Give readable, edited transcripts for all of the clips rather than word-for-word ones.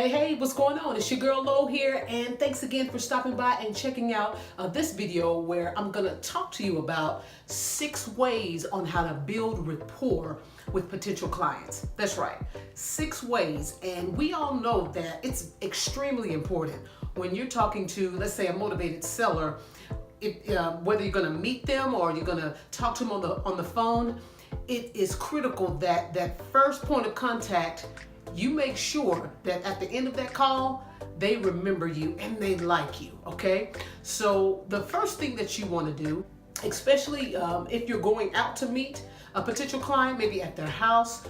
Hey, what's going on? It's your girl Lo here, and thanks again for stopping by and checking out this video where I'm gonna talk to you about 6 ways on how to build rapport with potential clients. That's right, 6 ways, and we all know that it's extremely important when you're talking to, let's say, a motivated seller. Whether you're gonna meet them or you're gonna talk to them on the phone, it is critical that that first point of contact, you make sure that at the end of that call, they remember you and they like you, okay? So the first thing that you want to do, especially if you're going out to meet a potential client, maybe at their house,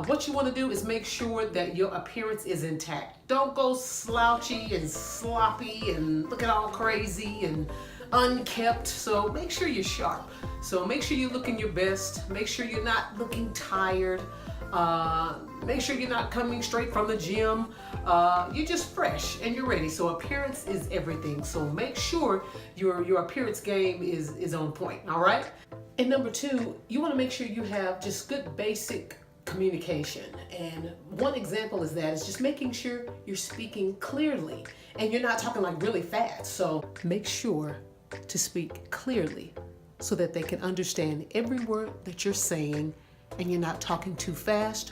what you want to do is make sure that your appearance is intact. Don't go slouchy and sloppy and looking all crazy and unkept. So make sure you're sharp. So make sure you're looking your best. Make sure you're not looking tired. Make sure you're not coming straight from the gym. You're just fresh and you're ready. So appearance is everything. So make sure your appearance game is on point, all right? And number 2, you want to make sure you have just good basic communication. And one example is just making sure you're speaking clearly and you're not talking like really fast. So make sure to speak clearly so that they can understand every word that you're saying, and you're not talking too fast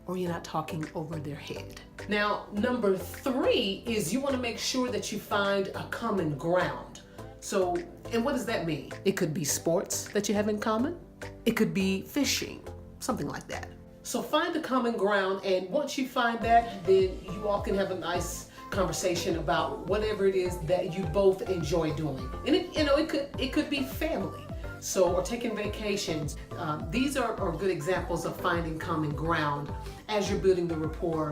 or you're not talking over their head. Now, number 3 is you want to make sure that you find a common ground. So, and what does that mean? It could be sports that you have in common. It could be fishing, something like that. So find a common ground, and once you find that, then you all can have a nice conversation about whatever it is that you both enjoy doing. And it could be family. So, or taking vacations. These are good examples of finding common ground as you're building the rapport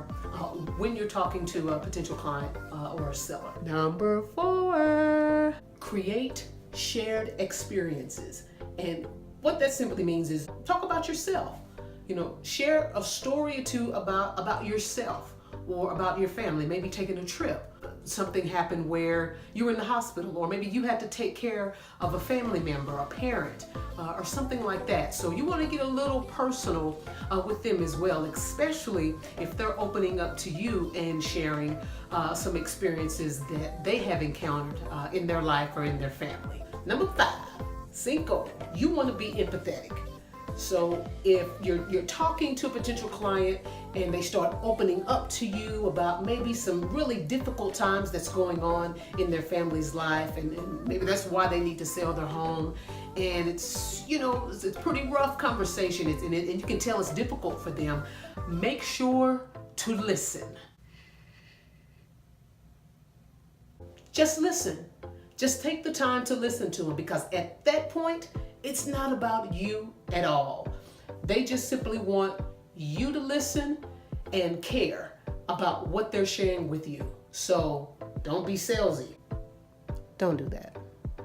when you're talking to a potential client or a seller. Number 4, create shared experiences. And what that simply means is talk about yourself. You know, share a story or two about yourself or about your family, maybe taking a trip. Something happened where you were in the hospital, or maybe you had to take care of a family member, a parent, or something like that. So you want to get a little personal with them as well, especially if they're opening up to you and sharing some experiences that they have encountered in their life or in their family. Number 5, cinco, you want to be empathetic. So if you're talking to a potential client and they start opening up to you about maybe some really difficult times that's going on in their family's life, and maybe that's why they need to sell their home, and it's a pretty rough conversation, and you can tell it's difficult for them, make sure to listen. Just listen. Just take the time to listen to them, because at that point, it's not about you at all. They just simply want you to listen and care about what they're sharing with you. So don't be salesy. Don't do that.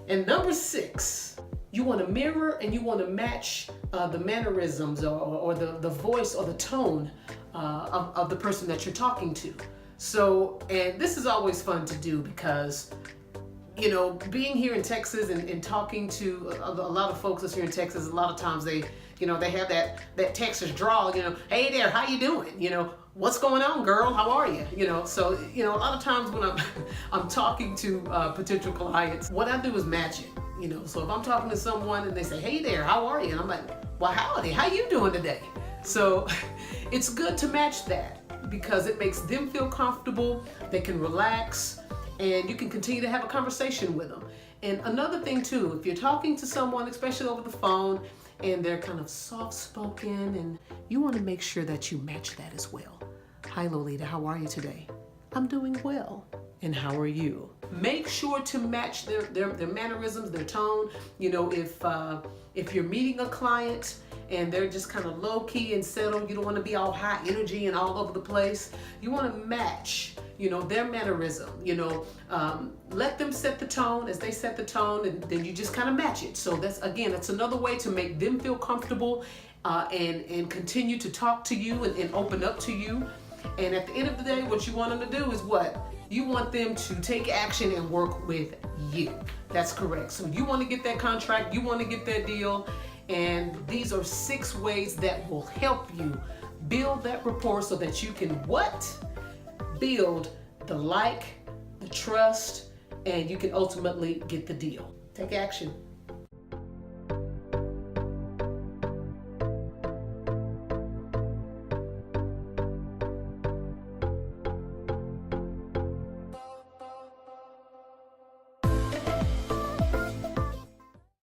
And number 6, you want to mirror and you want to match the mannerisms or the voice or the tone of the person that you're talking to. So, and this is always fun to do because being here in Texas and talking to a lot of folks that's here in Texas, a lot of times they have that Texas drawl, hey there, how you doing? What's going on, girl? How are you? So, a lot of times when I'm talking to potential clients, what I do is match it, So if I'm talking to someone and they say, hey there, how are you? And I'm like, well, howdy, how you doing today? So it's good to match that because it makes them feel comfortable, they can relax, and you can continue to have a conversation with them. And another thing too, if you're talking to someone, especially over the phone, and they're kind of soft-spoken, and you want to make sure that you match that as well. Hi Lolita, how are you today? I'm doing well. And how are you? Make sure to match their mannerisms, their tone. If you're meeting a client and they're just kind of low-key and settled, you don't want to be all high energy and all over the place. You want to match their mannerism, let them set the tone. As they set the tone, and then you just kind of match it. So that's another way to make them feel comfortable and continue to talk to you and open up to you. And at the end of the day, what you want them to do is what? You want them to take action and work with you. That's correct. So you want to get that contract, you want to get that deal, and these are 6 ways that will help you build that rapport so that you can what? build the like, the trust, and you can ultimately get the deal. Take action.